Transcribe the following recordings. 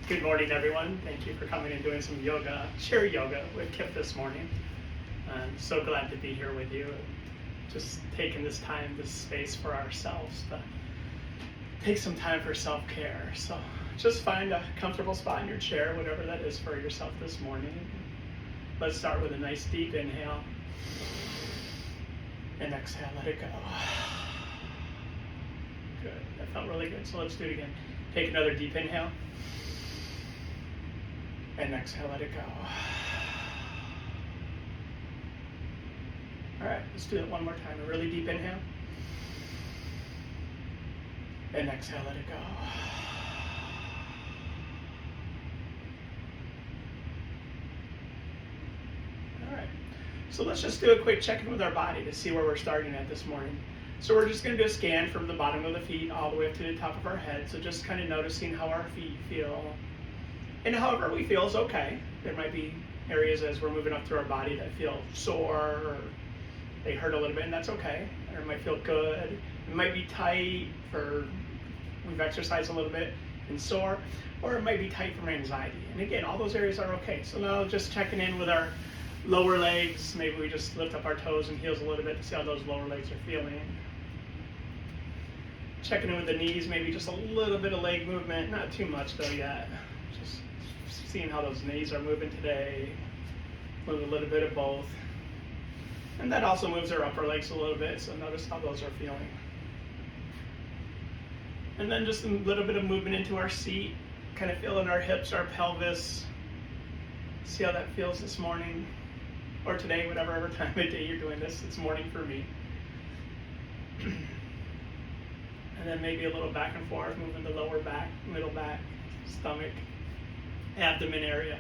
Good morning, everyone. Thank you for coming and doing some yoga, chair yoga with Kip this morning. I'm so glad to be here with you. Just taking this time, this space for ourselves to take some time for self-care. So just find a comfortable spot in your chair, whatever that is for yourself this morning. Let's start with a nice deep inhale and exhale, let it go. Good, that felt really good. So let's do it again. Take another deep inhale. And exhale, let it go. All right, let's do it one more time. A really deep inhale. And exhale, let it go. All right, so let's just do a quick check-in with our body to see where we're starting at this morning. So we're just going to do a scan from the bottom of the feet all the way up to the top of our head. So just kind of noticing how our feet feel. And however we feel is okay. There might be areas as we're moving up through our body that feel sore or they hurt a little bit, and that's okay. Or it might feel good. It might be tight for we've exercised a little bit and sore, or it might be tight from anxiety. And again, all those areas are okay. So now just checking in with our lower legs. Maybe we just lift up our toes and heels a little bit to see how those lower legs are feeling. Checking in with the knees, maybe just a little bit of leg movement, not too much though yet. Just seeing how those knees are moving today, move a little bit of both. And that also moves our upper legs a little bit, so notice how those are feeling. And then just a little bit of movement into our seat, kind of feeling our hips, our pelvis. See how that feels this morning, or today, whatever time of day you're doing this. It's morning for me. And then maybe a little back and forth, moving the lower back, middle back, stomach, abdomen area.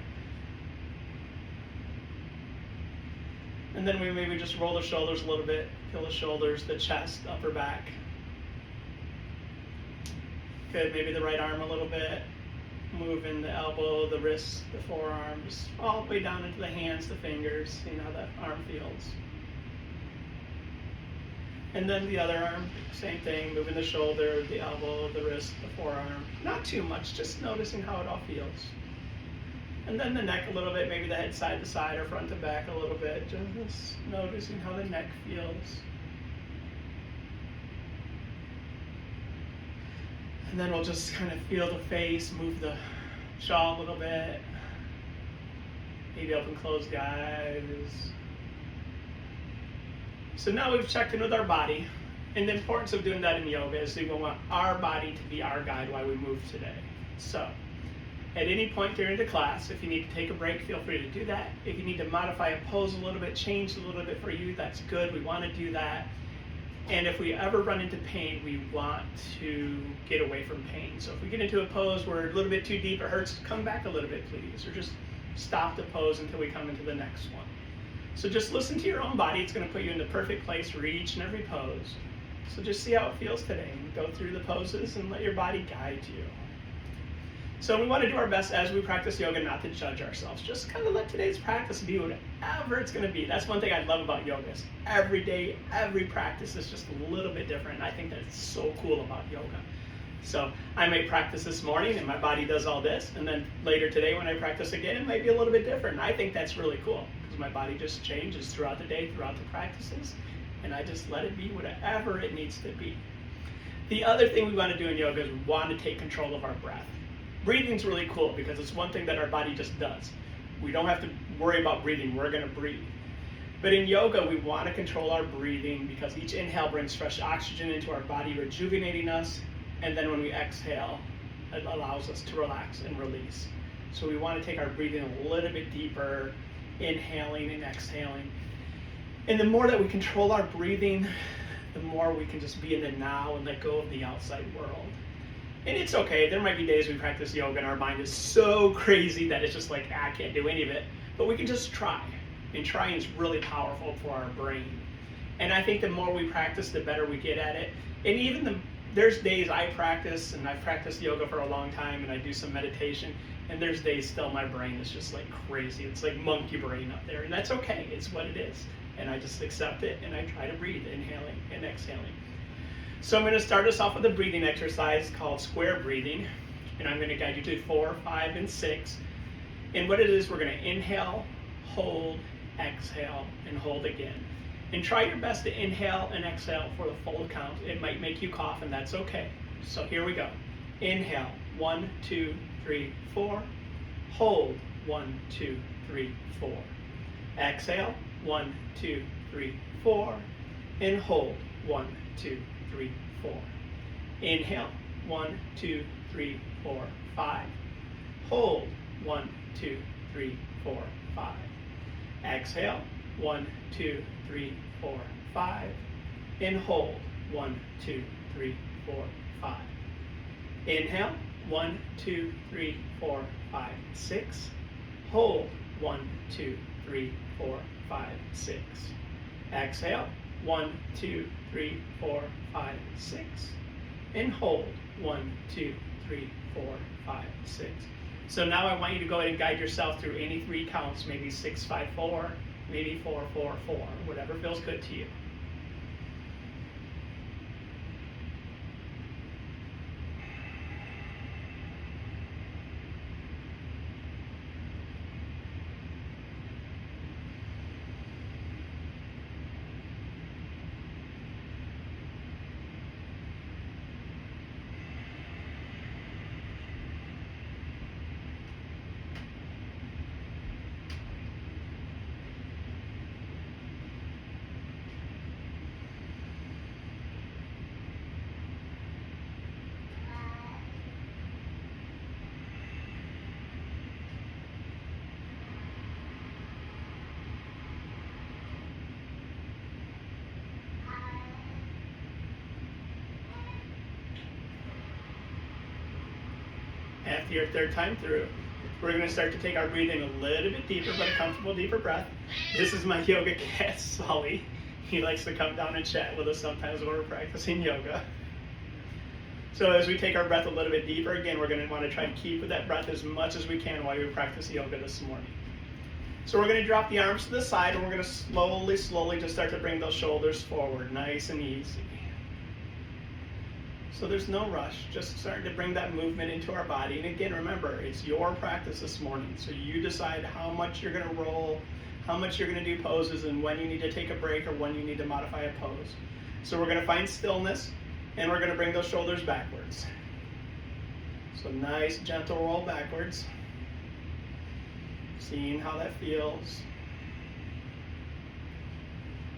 And then we maybe just roll the shoulders a little bit, feel the shoulders, the chest, upper back. Good, maybe the right arm a little bit, moving the elbow, the wrists, the forearms, all the way down into the hands, the fingers, seeing how that arm feels. And then the other arm, same thing, moving the shoulder, the elbow, the wrist, the forearm. Not too much, just noticing how it all feels. And then the neck a little bit, maybe the head side to side or front to back a little bit, just noticing how the neck feels. And then we'll just kind of feel the face, move the jaw a little bit. Maybe open, close the eyes. So now we've checked in with our body, and the importance of doing that in yoga is we want our body to be our guide while we move today. So at any point during the class, if you need to take a break, feel free to do that. If you need to modify a pose a little bit, change a little bit for you, that's good. We want to do that. And if we ever run into pain, we want to get away from pain. So if we get into a pose where a little bit too deep, it hurts, come back a little bit, please. Or just stop the pose until we come into the next one. So just listen to your own body. It's going to put you in the perfect place for each and every pose. So just see how it feels today and go through the poses and let your body guide you. So we want to do our best as we practice yoga not to judge ourselves. Just kind of let today's practice be whatever it's going to be. That's one thing I love about yoga is every day, every practice is just a little bit different. And I think that's so cool about yoga. So I may practice this morning and my body does all this. And then later today when I practice again, it might be a little bit different. And I think that's really cool because my body just changes throughout the day, throughout the practices. And I just let it be whatever it needs to be. The other thing we want to do in yoga is we want to take control of our breath. Breathing's really cool because it's one thing that our body just does. We don't have to worry about breathing, we're going to breathe. But in yoga, we want to control our breathing because each inhale brings fresh oxygen into our body, rejuvenating us. And then when we exhale, it allows us to relax and release. So we want to take our breathing a little bit deeper, inhaling and exhaling. And the more that we control our breathing, the more we can just be in the now and let go of the outside world. And it's okay, there might be days we practice yoga and our mind is so crazy that it's just like, I can't do any of it. But we can just try. And trying is really powerful for our brain. And I think the more we practice, the better we get at it. And even there's days I practice, and I've practiced yoga for a long time, and I do some meditation, and there's days still my brain is just like crazy. It's like monkey brain up there, and that's okay, it's what it is. And I just accept it, and I try to breathe, inhaling and exhaling. So I'm going to start us off with a breathing exercise called square breathing. And I'm going to guide you to 4, 5, and 6. And what it is, we're going to inhale, hold, exhale, and hold again. And try your best to inhale and exhale for the full count. It might make you cough, and that's okay. So here we go. Inhale, 1, 2, 3, 4. Hold, 1, 2, 3, 4. Exhale, 1, 2, 3, 4. And hold, 1, 2, 3, 4. Inhale, 1, 2, 3, 4, 5. Hold, 1, 2, 3, 4, 5. Exhale, 1, 2, 3, 4, 5. And hold, 1, 2, 3, 4, 5. Inhale, 1, 2, 3, 4, 5, 6. Hold, 1, 2, 3, 4, 5, 6. Exhale, 1, 2, 3, 4, 5, 6. And hold, 1, 2, 3, 4, 5, 6. So now I want you to go ahead and guide yourself through any 3 counts, maybe 6, 5, 4, maybe 4, 4, 4, whatever feels good to you. After your 3rd time through, we're going to start to take our breathing a little bit deeper, but a comfortable, deeper breath. This is my yoga cat, Sully. He likes to come down and chat with us sometimes when we're practicing yoga. So as we take our breath a little bit deeper, again, we're going to want to try to keep that breath as much as we can while we practice yoga this morning. So we're going to drop the arms to the side, and we're going to slowly, slowly just start to bring those shoulders forward, nice and easy. So there's no rush, just starting to bring that movement into our body. And again, remember, it's your practice this morning. So you decide how much you're going to roll, how much you're going to do poses, and when you need to take a break or when you need to modify a pose. So we're going to find stillness, and we're going to bring those shoulders backwards. So nice, gentle roll backwards. Seeing how that feels.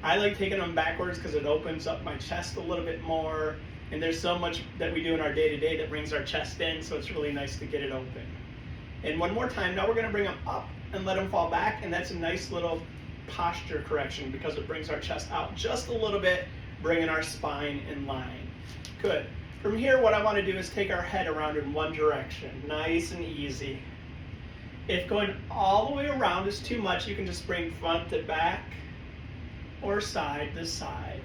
I like taking them backwards because it opens up my chest a little bit more. And there's so much that we do in our day-to-day that brings our chest in, so it's really nice to get it open. And one more time, now we're going to bring them up and let them fall back, and that's a nice little posture correction because it brings our chest out just a little bit, bringing our spine in line. Good. From here, what I want to do is take our head around in one direction, nice and easy. If going all the way around is too much, you can just bring front to back or side to side.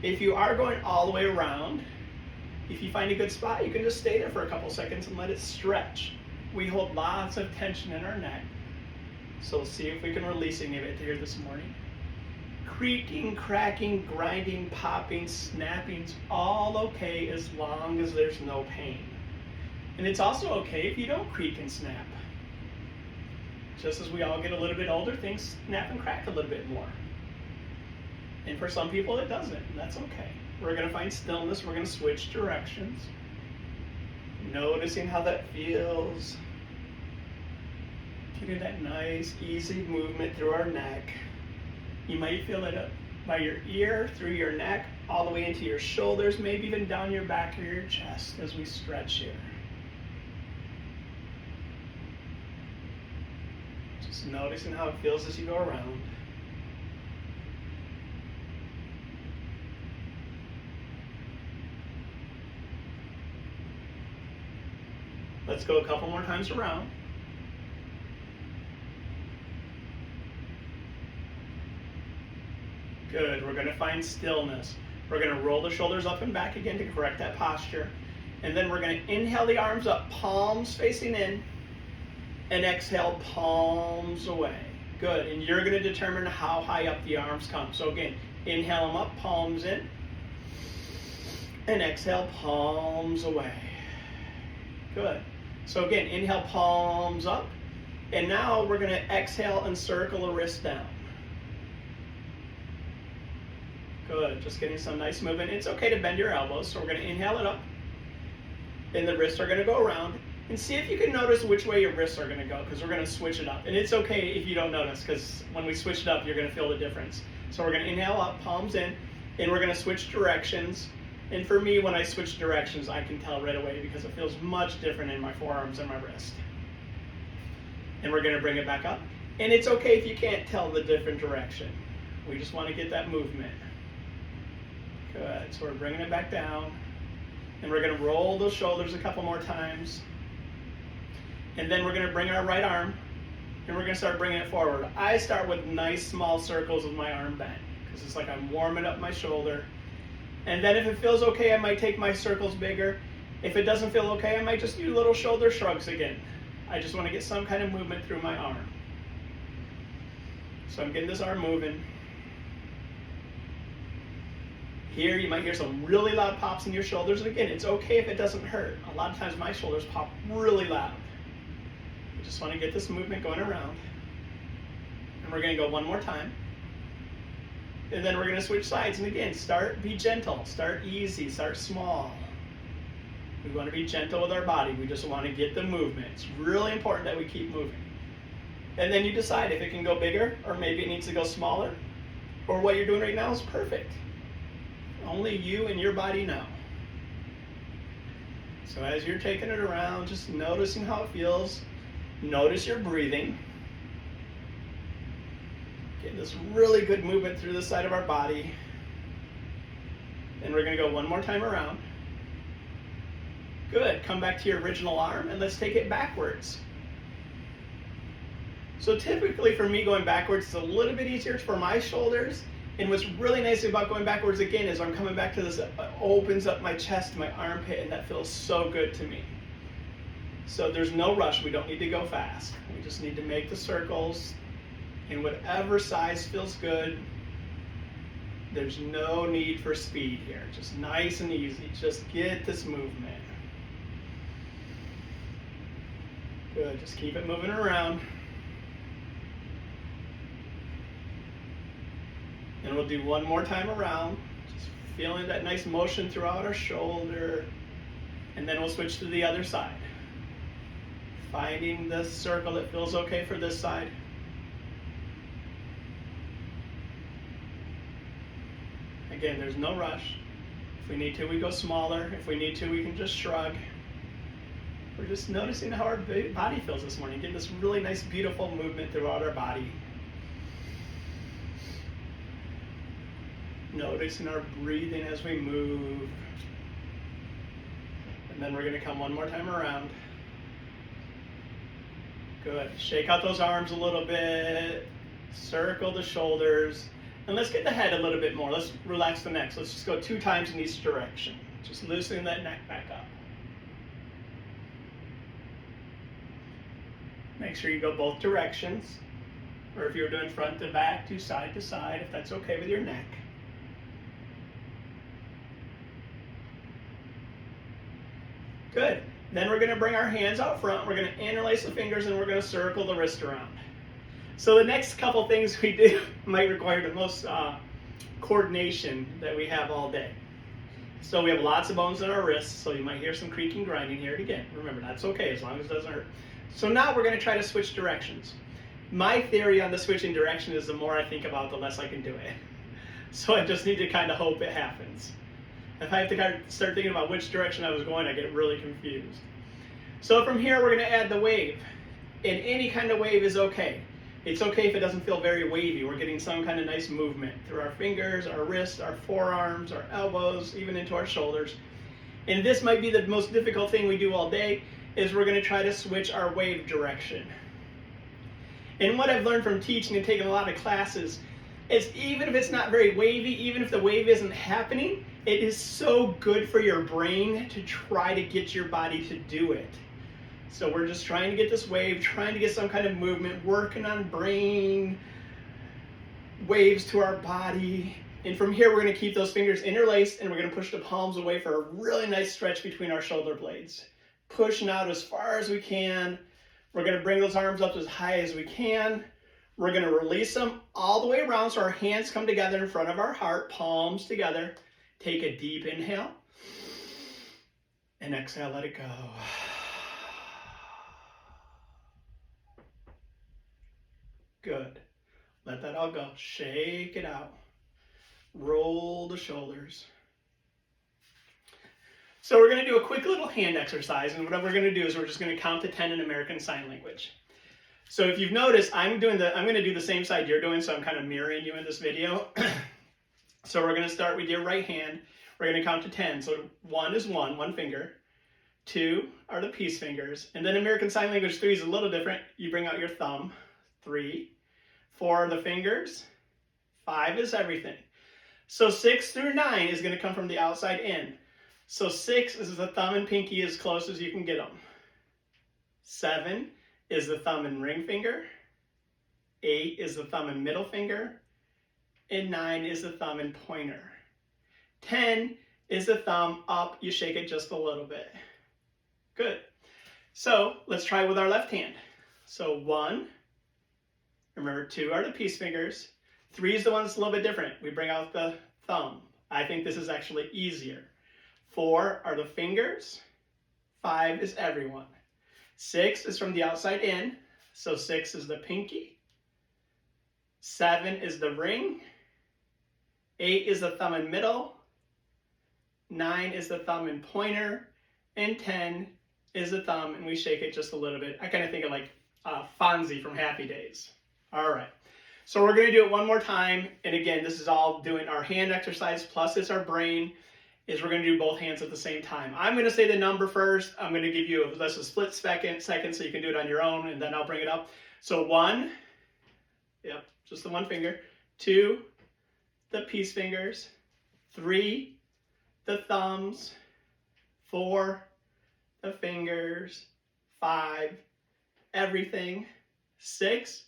If you are going all the way around, if you find a good spot, you can just stay there for a couple seconds and let it stretch. We hold lots of tension in our neck. So we'll see if we can release any of it here this morning. Creaking, cracking, grinding, popping, snapping's all okay as long as there's no pain. And it's also okay if you don't creak and snap. Just as we all get a little bit older, things snap and crack a little bit more. And for some people it doesn't, and that's okay. We're going to find stillness, we're going to switch directions. Noticing how that feels. Getting that nice, easy movement through our neck. You might feel it up by your ear, through your neck, all the way into your shoulders, maybe even down your back or your chest as we stretch here. Just noticing how it feels as you go around. Let's go a couple more times around. Good. We're going to find stillness. We're going to roll the shoulders up and back again to correct that posture. And then we're going to inhale the arms up, palms facing in, and exhale, palms away. Good. And you're going to determine how high up the arms come. So again, inhale them up, palms in, and exhale, palms away. Good. So again, inhale, palms up. And now we're going to exhale and circle the wrist down. Good, just getting some nice movement. It's okay to bend your elbows, so we're going to inhale it up. And the wrists are going to go around. And see if you can notice which way your wrists are going to go, because we're going to switch it up. And it's okay if you don't notice, because when we switch it up, you're going to feel the difference. So we're going to inhale up, palms in, and we're going to switch directions. And for me, when I switch directions, I can tell right away because it feels much different in my forearms and my wrist. And we're going to bring it back up. And it's okay if you can't tell the different direction. We just want to get that movement. Good, so we're bringing it back down. And we're going to roll those shoulders a couple more times. And then we're going to bring our right arm, and we're going to start bringing it forward. I start with nice small circles with my arm bent, because it's like I'm warming up my shoulder. And then if it feels okay, I might take my circles bigger. If it doesn't feel okay, I might just do little shoulder shrugs again. I just want to get some kind of movement through my arm. So I'm getting this arm moving. Here you might hear some really loud pops in your shoulders. And again, it's okay if it doesn't hurt. A lot of times my shoulders pop really loud. I just want to get this movement going around. And we're going to go one more time. And then we're going to switch sides. And again, be gentle, start easy, start small. We want to be gentle with our body. We just want to get the movement. It's really important that we keep moving. And then you decide if it can go bigger, or maybe it needs to go smaller, or what you're doing right now is perfect. Only you and your body know. So as you're taking it around, just noticing how it feels. Notice your breathing. Get this really good movement through the side of our body. And we're going to go one more time around. Good. Come back to your original arm, and let's take it backwards. So typically for me, going backwards is a little bit easier for my shoulders. And what's really nice about going backwards again is I'm coming back to this, opens up my chest, my armpit, and that feels so good to me. So there's no rush. We don't need to go fast. We just need to make the circles in whatever size feels good. There's no need for speed here. Just nice and easy. Just get this movement. Good. Just keep it moving around. And we'll do one more time around. Just feeling that nice motion throughout our shoulder. And then we'll switch to the other side. Finding the circle that feels okay for this side. Again, there's no rush. If we need to, we go smaller. If we need to, we can just shrug. We're just noticing how our body feels this morning. Getting this really nice, beautiful movement throughout our body. Noticing our breathing as we move. And then we're going to come one more time around. Good. Shake out those arms a little bit. Circle the shoulders. And let's get the head a little bit more. Let's relax the neck. So let's just go 2 times in each direction. Just loosening that neck back up. Make sure you go both directions. Or if you're doing front to back, do side to side, if that's okay with your neck. Good. Then we're going to bring our hands out front. We're going to interlace the fingers, and we're going to circle the wrist around. So the next couple things we do might require the most coordination that we have all day. So we have lots of bones in our wrists, so you might hear some creaking, grinding here. And again, remember, that's okay as long as it doesn't hurt. So now we're going to try to switch directions. My theory on the switching direction is the more I think about it, the less I can do it. So I just need to kind of hope it happens. If I have to kind of start thinking about which direction I was going, I get really confused. So from here, we're going to add the wave. And any kind of wave is okay. It's okay if it doesn't feel very wavy. We're getting some kind of nice movement through our fingers, our wrists, our forearms, our elbows, even into our shoulders. And this might be the most difficult thing we do all day, is we're going to try to switch our wave direction. And what I've learned from teaching and taking a lot of classes is even if it's not very wavy, even if the wave isn't happening, it is so good for your brain to try to get your body to do it. So we're just trying to get this wave, trying to get some kind of movement, working on brain waves to our body. And from here, we're going to keep those fingers interlaced, and we're going to push the palms away for a really nice stretch between our shoulder blades. pushing out as far as we can. We're going to bring those arms up as high as we can. We're going to release them all the way around so our hands come together in front of our heart, palms together. Take a deep inhale. And exhale, let it go. Good. Let that all go. Shake it out. Roll the shoulders. So we're going to do a quick little hand exercise, and what we're going to do is we're just going to count to 10 in American Sign Language. So if you've noticed, I'm going to do the same side you're doing, so I'm kind of mirroring you in this video. So we're going to start with your right hand. We're going to count to 10. So 1 is one finger. 2 are the peace fingers. And then American Sign Language 3 is a little different. You bring out your thumb. 3. 4 are the fingers. 5 is everything. So 6 through 9 is going to come from the outside in. So 6 is the thumb and pinky as close as you can get them. 7 is the thumb and ring finger. 8 is the thumb and middle finger. And 9 is the thumb and pointer. 10 is the thumb up. You shake it just a little bit. Good. So let's try with our left hand. So 1, remember 2 are the peace fingers. 3 is the one that's a little bit different. We bring out the thumb. I think this is actually easier. 4 are the fingers. 5 is everyone. 6 is from the outside in. So 6 is the pinky. 7 is the ring. 8 is the thumb and middle. 9 is the thumb and pointer. And 10 is the thumb, and we shake it just a little bit. I kind of think of like Fonzie from Happy Days. All right. So we're going to do it one more time. And again, this is all doing our hand exercise, plus it's our brain, is we're going to do both hands at the same time. I'm going to say the number first. I'm going to give you a split second so you can do it on your own, and then I'll bring it up. So 1, yep, just the one finger. 2, the peace fingers. 3, the thumbs. 4, the fingers. 5, everything. 6,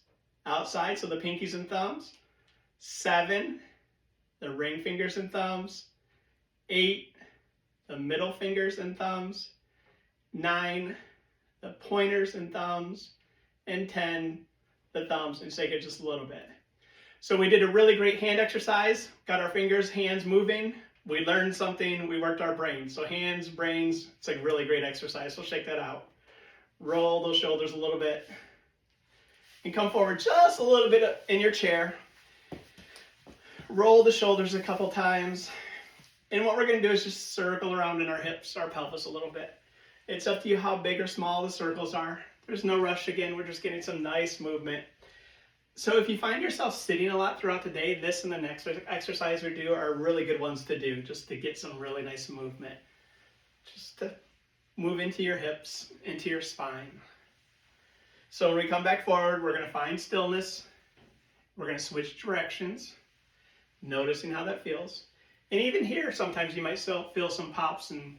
outside, so the pinkies and thumbs. 7, the ring fingers and thumbs. 8, the middle fingers and thumbs. 9, the pointers and thumbs. And 10, the thumbs, and shake it just a little bit. So we did a really great hand exercise, got our fingers, hands moving. We learned something, we worked our brains. So hands, brains, it's a really great exercise, so shake that out. Roll those shoulders a little bit. And come forward just a little bit in your chair. Roll the shoulders a couple times. And what we're going to do is just circle around in our hips, our pelvis a little bit. It's up to you how big or small the circles are. There's no rush again. We're just getting some nice movement. So if you find yourself sitting a lot throughout the day, this and the next exercise we do are really good ones to do, just to get some really nice movement. Just to move into your hips, into your spine. So when we come back forward, we're going to find stillness. We're going to switch directions, noticing how that feels. And even here, sometimes you might still feel some pops and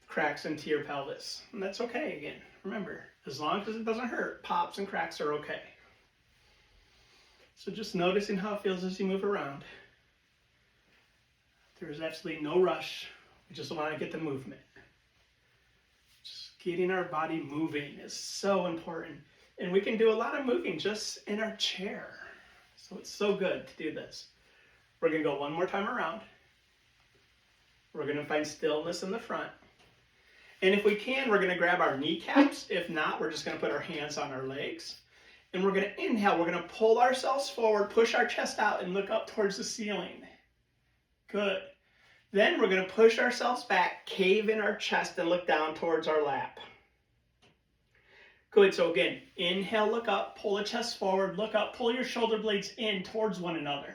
cracks into your pelvis. And that's okay again. Remember, as long as it doesn't hurt, pops and cracks are okay. So just noticing how it feels as you move around. There's absolutely no rush. We just want to get the movement. Just getting our body moving is so important. And we can do a lot of moving just in our chair. So it's so good to do this. We're going to go one more time around. We're going to find stillness in the front. And if we can, we're going to grab our kneecaps. If not, we're just going to put our hands on our legs. And we're going to inhale. We're going to pull ourselves forward, push our chest out, and look up towards the ceiling. Good. Then we're going to push ourselves back, cave in our chest, and look down towards our lap. Good. So again, inhale, look up, pull the chest forward, look up, pull your shoulder blades in towards one another.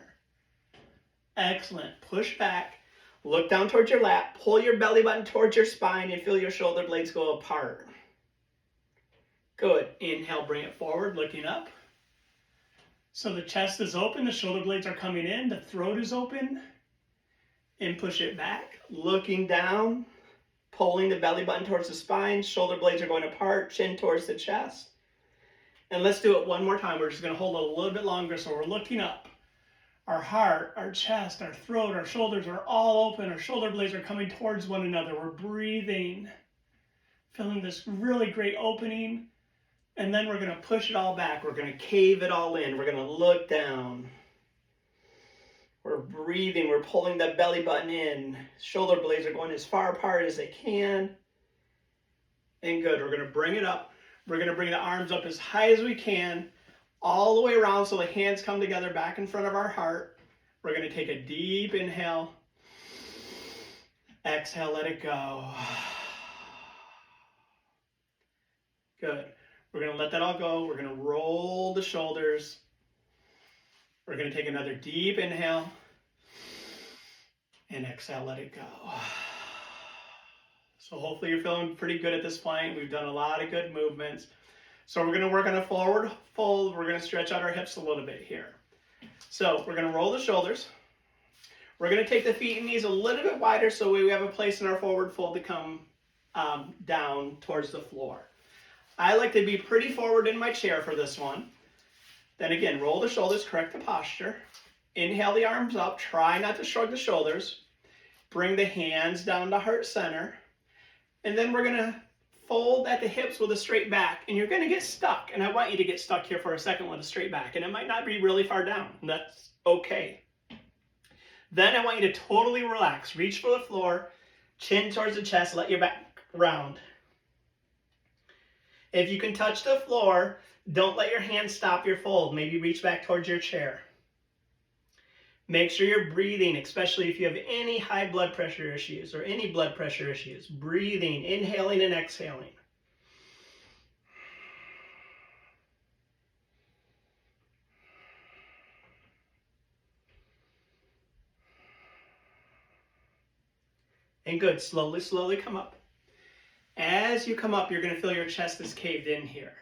Excellent. Push back, look down towards your lap, pull your belly button towards your spine, and feel your shoulder blades go apart. Good. Inhale, bring it forward, looking up. So the chest is open, the shoulder blades are coming in, the throat is open. And push it back, looking down, pulling the belly button towards the spine, shoulder blades are going apart, chin towards the chest. And let's do it one more time. We're just going to hold it a little bit longer, so we're looking up. Our heart, our chest, our throat, our shoulders are all open. Our shoulder blades are coming towards one another. We're breathing. Feeling this really great opening. And then we're going to push it all back. We're going to cave it all in. We're going to look down. We're breathing. We're pulling that belly button in. Shoulder blades are going as far apart as they can. And good. We're going to bring it up. We're going to bring the arms up as high as we can, all the way around so the hands come together back in front of our heart. We're going to take a deep inhale. Exhale, let it go. Good. We're going to let that all go. We're going to roll the shoulders. We're going to take another deep inhale. And exhale, let it go. So hopefully you're feeling pretty good at this point. We've done a lot of good movements. So we're going to work on a forward fold. We're going to stretch out our hips a little bit here. So we're going to roll the shoulders. We're going to take the feet and knees a little bit wider so we have a place in our forward fold to come down towards the floor. I like to be pretty forward in my chair for this one. Then again, roll the shoulders, correct the posture. Inhale the arms up, try not to shrug the shoulders. Bring the hands down to heart center. And then we're gonna fold at the hips with a straight back, and you're gonna get stuck. And I want you to get stuck here for a second with a straight back, and it might not be really far down, and that's okay. Then I want you to totally relax. Reach for the floor, chin towards the chest, let your back round. If you can touch the floor, don't let your hands stop your fold. Maybe reach back towards your chair. Make sure you're breathing, especially if you have any high blood pressure issues or any blood pressure issues. Breathing, inhaling and exhaling. And good, slowly, slowly come up. As you come up, you're going to feel your chest is caved in here.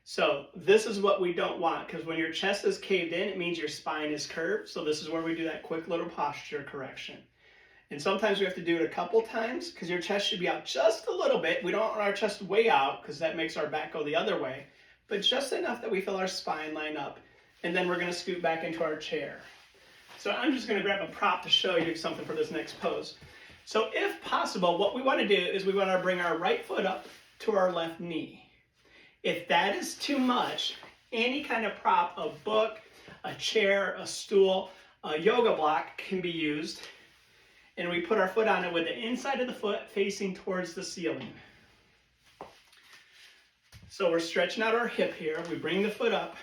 So this is what we don't want, because when your chest is caved in, it means your spine is curved. So this is where we do that quick little posture correction. And sometimes we have to do it a couple times because your chest should be out just a little bit. We don't want our chest way out because that makes our back go the other way, but just enough that we feel our spine line up. And then we're going to scoot back into our chair. So I'm just going to grab a prop to show you something for this next pose. So if possible, what we want to do is we want to bring our right foot up to our left knee. If that is too much, any kind of prop, a book, a chair, a stool, a yoga block can be used. And we put our foot on it with the inside of the foot facing towards the ceiling. So we're stretching out our hip here. We bring the foot up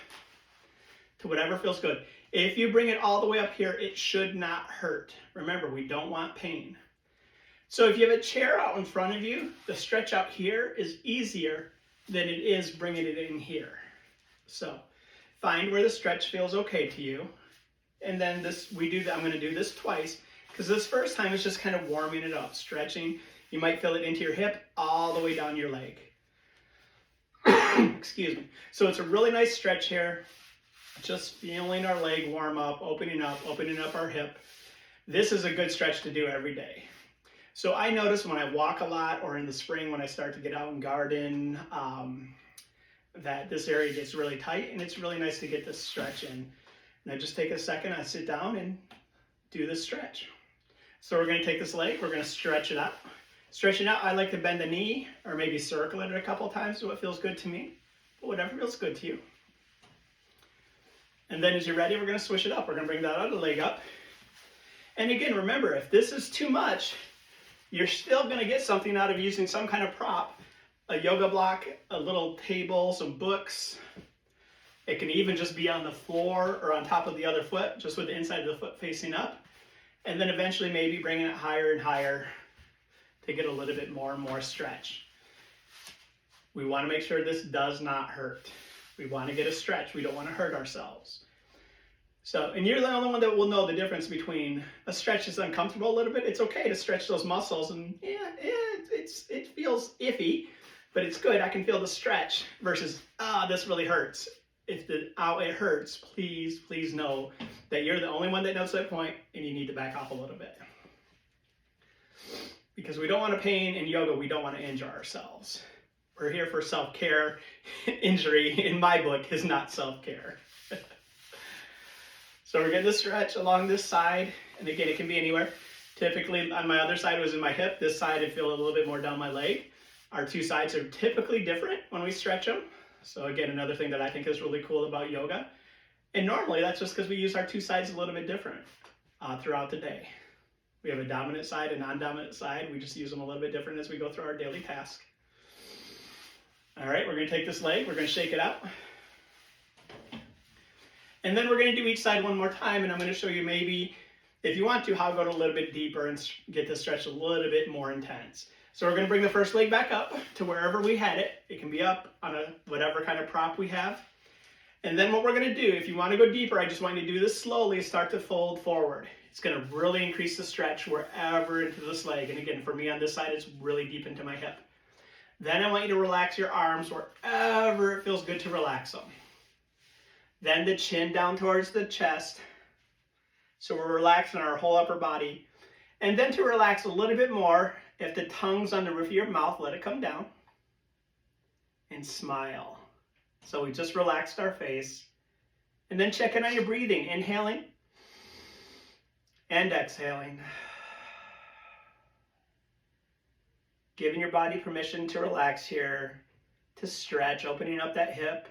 to whatever feels good. If you bring it all the way up here, it should not hurt. Remember, we don't want pain. So if you have a chair out in front of you, the stretch out here is easier than it is bringing it in here. So find where the stretch feels okay to you. And then I'm going to do this twice, because this first time is just kind of warming it up, stretching. You might feel it into your hip all the way down your leg. Excuse me. So it's a really nice stretch here. Just feeling our leg warm up, opening up our hip. This is a good stretch to do every day. So I notice when I walk a lot, or in the spring when I start to get out and garden, that this area gets really tight, and it's really nice to get this stretch in. And I just take a second, I sit down and do this stretch. So we're going to take this leg, we're going to stretch it out. Stretching out, I like to bend the knee or maybe circle it a couple times, so it feels good to me. But whatever feels good to you. And then as you're ready, we're going to switch it up. We're going to bring that other leg up. And again, remember, if this is too much, you're still going to get something out of using some kind of prop, a yoga block, a little table, some books. It can even just be on the floor or on top of the other foot, just with the inside of the foot facing up. And then eventually maybe bringing it higher and higher to get a little bit more and more stretch. We want to make sure this does not hurt. We want to get a stretch. We don't want to hurt ourselves. So, and you're the only one that will know the difference between a stretch is uncomfortable a little bit. It's okay to stretch those muscles, and it feels iffy, but it's good. I can feel the stretch versus, this really hurts. If it hurts, please know that you're the only one that knows that point, and you need to back off a little bit. Because we don't want to pain in yoga, we don't want to injure ourselves. We're here for self-care. Injury, in my book, is not self-care. So we're getting the stretch along this side, and again, it can be anywhere. Typically, on my other side, it was in my hip. This side, I feel a little bit more down my leg. Our two sides are typically different when we stretch them. So again, another thing that I think is really cool about yoga. And normally that's just because we use our two sides a little bit different throughout the day. We have a dominant side, a non-dominant side. We just use them a little bit different as we go through our daily task. All right, we're going to take this leg, we're going to shake it out. And then we're going to do each side one more time, and I'm going to show you maybe, if you want to, how to go a little bit deeper and get the stretch a little bit more intense. So we're going to bring the first leg back up to wherever we had it. It can be up on whatever kind of prop we have. And then what we're going to do, if you want to go deeper, I just want you to do this slowly, start to fold forward. It's going to really increase the stretch wherever into this leg. And again, for me on this side, it's really deep into my hip. Then I want you to relax your arms wherever it feels good to relax them. Then the chin down towards the chest. So we're relaxing our whole upper body. And then to relax a little bit more, if the tongue's on the roof of your mouth, let it come down. And smile. So we just relaxed our face. And then check in on your breathing. Inhaling and exhaling. Giving your body permission to relax here, to stretch, opening up that hip.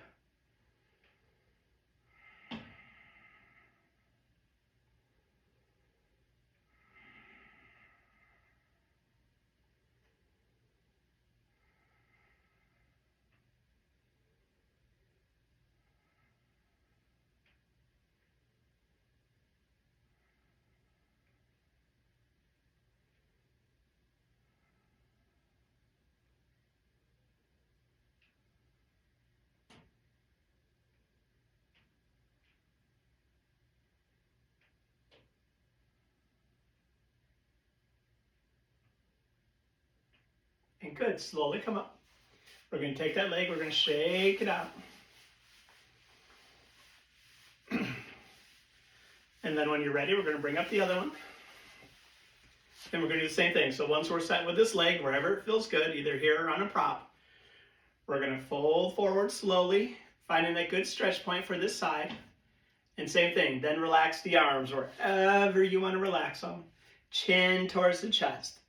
And good, slowly come up. We're going to take that leg, we're going to shake it out. And then when you're ready, we're going to bring up the other one. And we're going to do the same thing. So once we're set with this leg, wherever it feels good, either here or on a prop, we're going to fold forward slowly, finding that good stretch point for this side. And same thing, then relax the arms wherever you want to relax them. Chin towards the chest.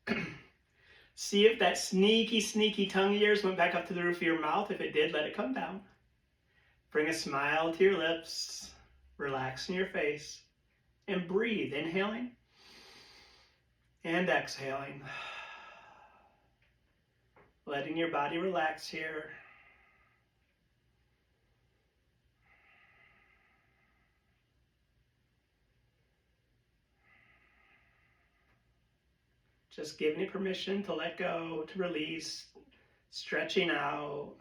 See if that sneaky tongue of yours went back up to the roof of your mouth. If it did, let it come down. Bring a smile to your lips. Relax in your face. And breathe, inhaling and exhaling. Letting your body relax here. Just giving you permission to let go, to release, stretching out.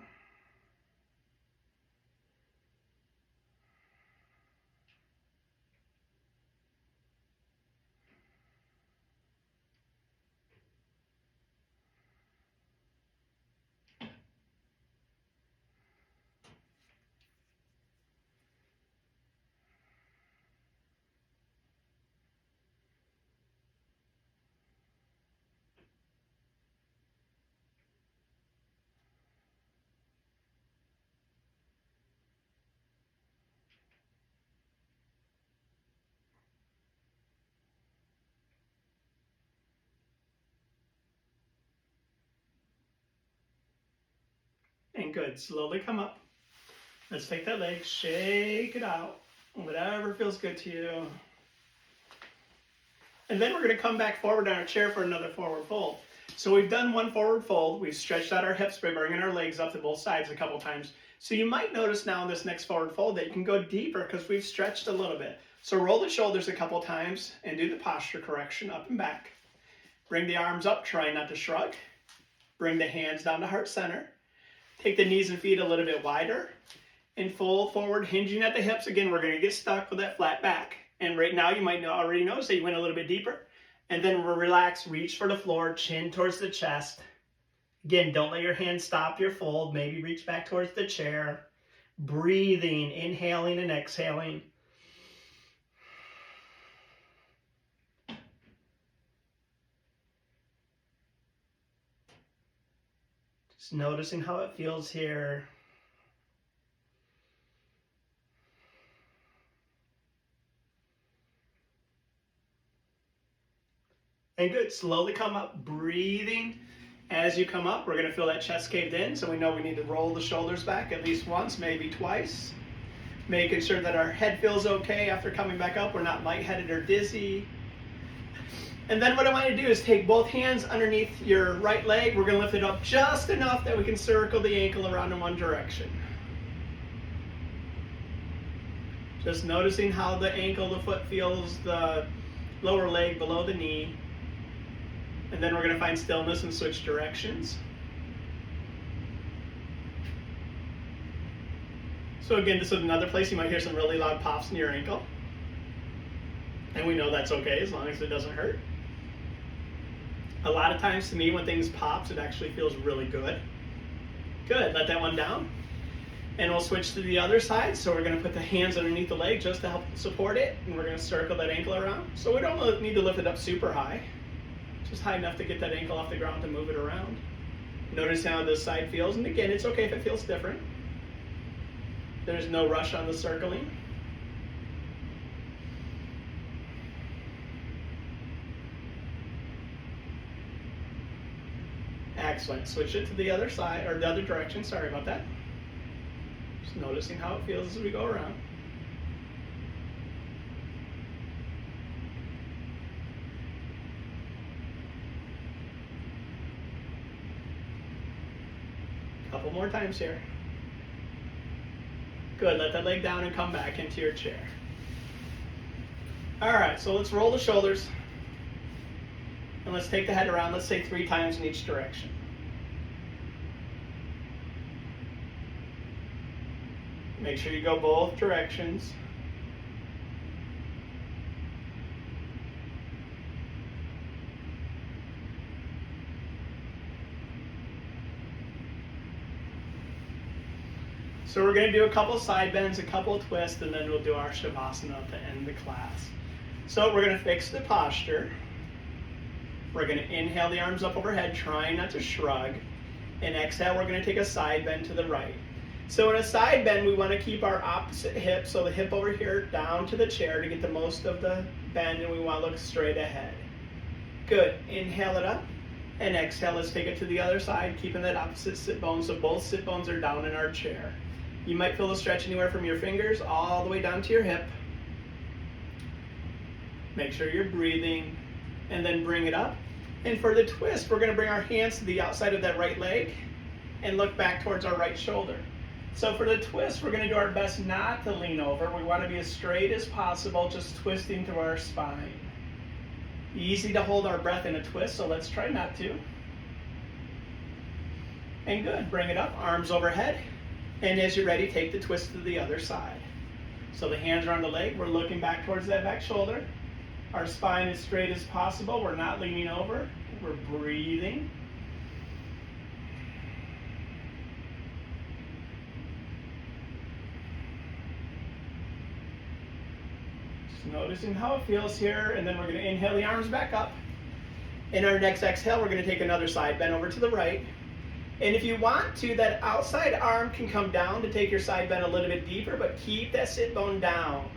And good, slowly come up. Let's take that leg, shake it out, whatever feels good to you. And then we're going to come back forward on our chair for another forward fold. So we've done one forward fold. We've stretched out our hips by bringing our legs up to both sides a couple times. So you might notice now in this next forward fold that you can go deeper because we've stretched a little bit. So roll the shoulders a couple times and do the posture correction up and back. Bring the arms up, try not to shrug. Bring the hands down to heart center. Take the knees and feet a little bit wider and fold forward, hinging at the hips. Again, we're going to get stuck with that flat back. And right now you might already notice that you went a little bit deeper. And then we'll relax, reach for the floor, chin towards the chest. Again, don't let your hands stop your fold. Maybe reach back towards the chair. Breathing, inhaling and exhaling. Just noticing how it feels here. And good, slowly come up, breathing As you come up, we're going to feel that chest caved in, so we know we need to roll the shoulders back at least once, maybe twice. Making sure that our head feels okay after coming back up. We're not lightheaded or dizzy. And then what I want to do is take both hands underneath your right leg. We're going to lift it up just enough that we can circle the ankle around in one direction. Just noticing how the ankle, the foot feels, the lower leg below the knee. And then we're going to find stillness and switch directions. So again, this is another place you might hear some really loud pops in your ankle. And we know that's okay as long as it doesn't hurt. A lot of times to me when things pops, it actually feels really good. Good, let that one down. And we'll switch to the other side. So we're going to put the hands underneath the leg just to help support it. And we're going to circle that ankle around. So we don't need to lift it up super high. Just high enough to get that ankle off the ground to move it around. Notice how this side feels. And again, it's okay if it feels different. There's no rush on the circling. Excellent. Switch it to the other side, or the other direction. Sorry about that. Just noticing how it feels as we go around. Couple more times here. Good, let that leg down and come back into your chair. All right, so let's roll the shoulders. And let's take the head around, let's say 3 times in each direction. Make sure you go both directions. So we're going to do a couple side bends, a couple twists, and then we'll do our Shavasana at the end of the class. So we're going to fix the posture. We're going to inhale the arms up overhead, trying not to shrug. And exhale, we're going to take a side bend to the right. So in a side bend, we want to keep our opposite hip, so the hip over here down to the chair to get the most of the bend, and we want to look straight ahead. Good. Inhale it up. And exhale, let's take it to the other side, keeping that opposite sit bone, so both sit bones are down in our chair. You might feel the stretch anywhere from your fingers all the way down to your hip. Make sure you're breathing, and then bring it up. And for the twist, we're going to bring our hands to the outside of that right leg and look back towards our right shoulder. So for the twist, we're going to do our best not to lean over. We want to be as straight as possible, just twisting through our spine. Easy to hold our breath in a twist, so let's try not to. And good, bring it up, arms overhead. And as you're ready, take the twist to the other side. So the hands are on the leg, we're looking back towards that back shoulder. Our spine is straight as possible, we're not leaning over, we're breathing. Just noticing how it feels here, and then we're going to inhale the arms back up. In our next exhale, we're going to take another side bend over to the right. And if you want to, that outside arm can come down to take your side bend a little bit deeper, but keep that sit bone down.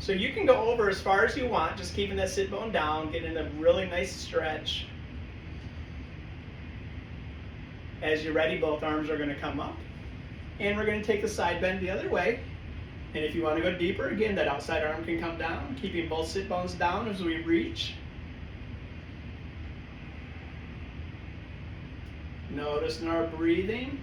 So you can go over as far as you want, just keeping that sit bone down, getting a really nice stretch. As you're ready, both arms are going to come up. And we're going to take the side bend the other way. And if you want to go deeper, again, that outside arm can come down, keeping both sit bones down as we reach. Noticing our breathing.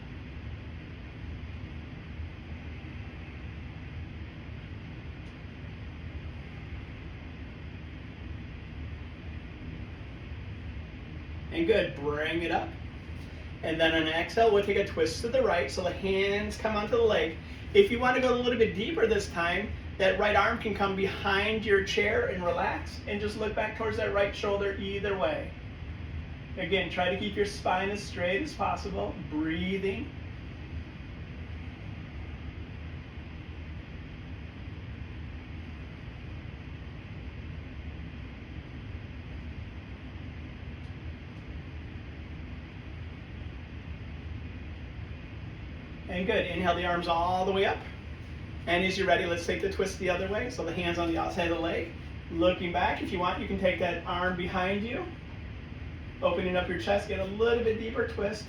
And good, bring it up. And then on an exhale, we'll take a twist to the right, so the hands come onto the leg. If you want to go a little bit deeper this time, that right arm can come behind your chair and relax, and just look back towards that right shoulder either way. Again, try to keep your spine as straight as possible, breathing. And good, inhale the arms all the way up. And as you're ready, let's take the twist the other way. So the hands on the outside of the leg, looking back. If you want, you can take that arm behind you. Opening up your chest, get a little bit deeper twist.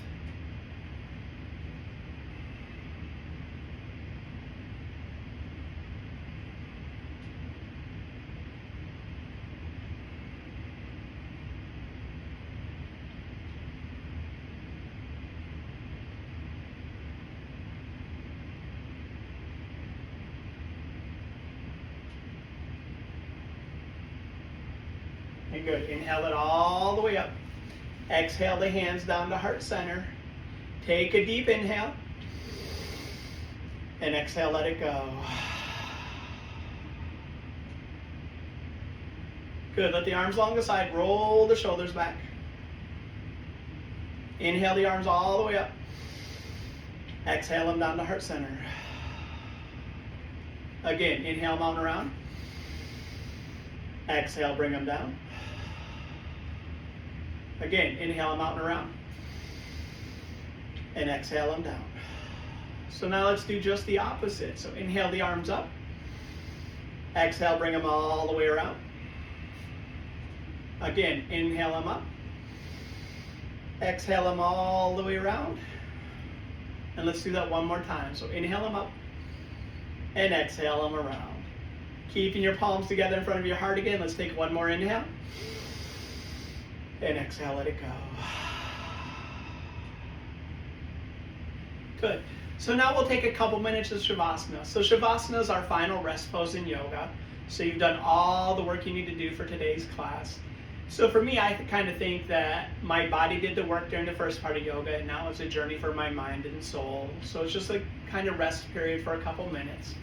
And good. Inhale it all the way up. Exhale the hands down to heart center. Take a deep inhale. And exhale, let it go. Good. Let the arms along the side. Roll the shoulders back. Inhale the arms all the way up. Exhale them down to heart center. Again, inhale, mount around. Exhale, bring them down. Again, inhale them out and around. And exhale them down. So now let's do just the opposite. So inhale the arms up. Exhale, bring them all the way around. Again, inhale them up. Exhale them all the way around. And let's do that one more time. So inhale them up. And exhale them around. Keeping your palms together in front of your heart again. Let's take one more inhale. And exhale, let it go. Good. So now we'll take a couple minutes of Shavasana. So Shavasana is our final rest pose in yoga. So you've done all the work you need to do for today's class. So for me, I kind of think that my body did the work during the first part of yoga, and now it's a journey for my mind and soul. So it's just a kind of rest period for a couple minutes.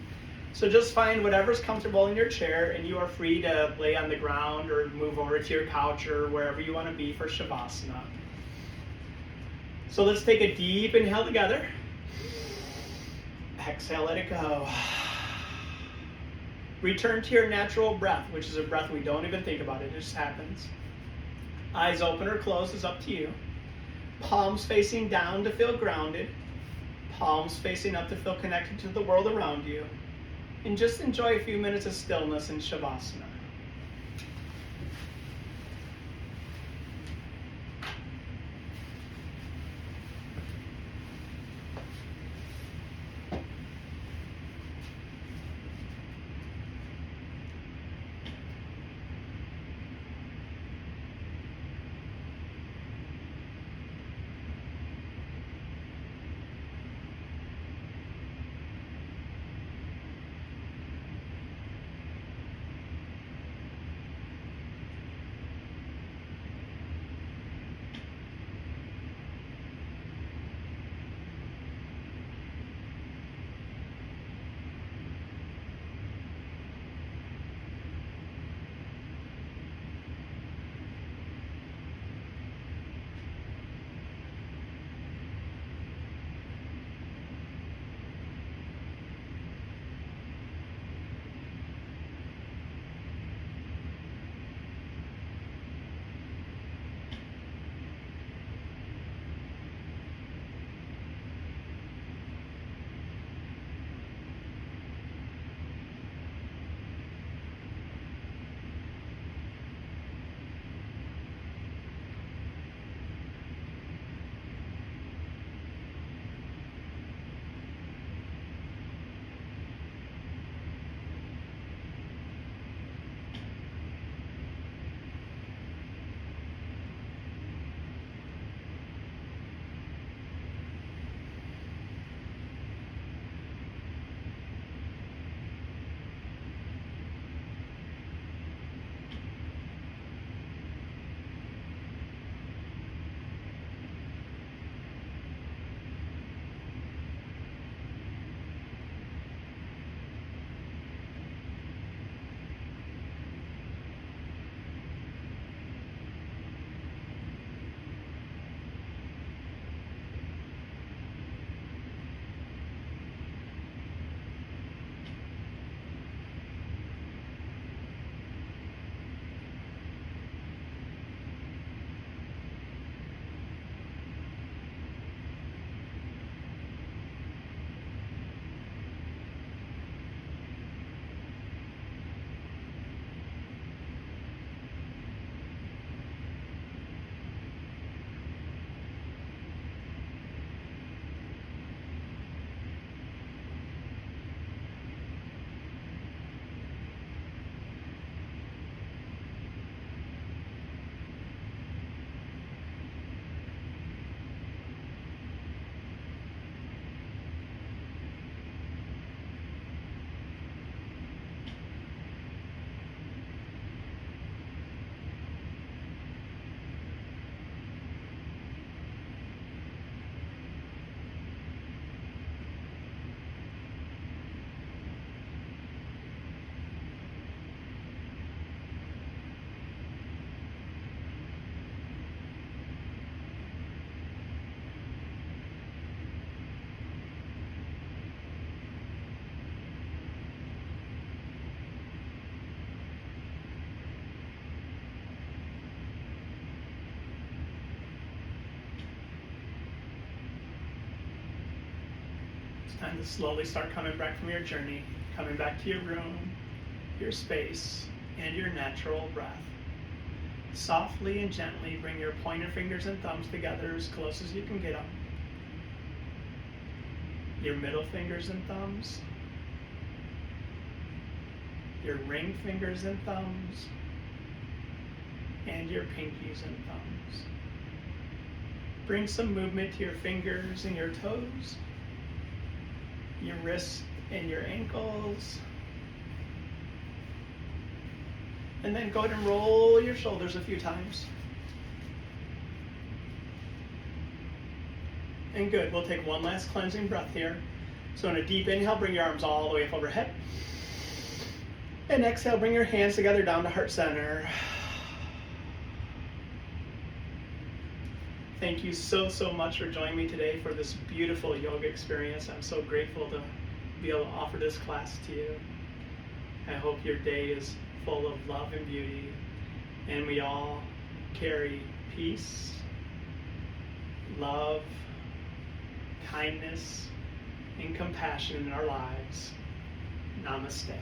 So just find whatever's comfortable in your chair, and you are free to lay on the ground or move over to your couch or wherever you want to be for Shavasana. So let's take a deep inhale together. Exhale, let it go. Return to your natural breath, which is a breath we don't even think about. It just happens. Eyes open or closed is up to you. Palms facing down to feel grounded. Palms facing up to feel connected to the world around you. And just enjoy a few minutes of stillness in Shavasana. It's time to slowly start coming back from your journey, coming back to your room, your space, and your natural breath. Softly and gently bring your pointer fingers and thumbs together as close as you can get them. Your middle fingers and thumbs, your ring fingers and thumbs, and your pinkies and thumbs. Bring some movement to your fingers and your toes, your wrists and your ankles. And then go ahead and roll your shoulders a few times. And good, we'll take one last cleansing breath here. So in a deep inhale, bring your arms all the way up overhead. And exhale, bring your hands together down to heart center. Thank you so much for joining me today for this beautiful yoga experience. I'm so grateful to be able to offer this class to you. I hope your day is full of love and beauty, and we all carry peace, love, kindness, and compassion in our lives. Namaste.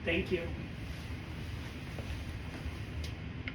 Thank you.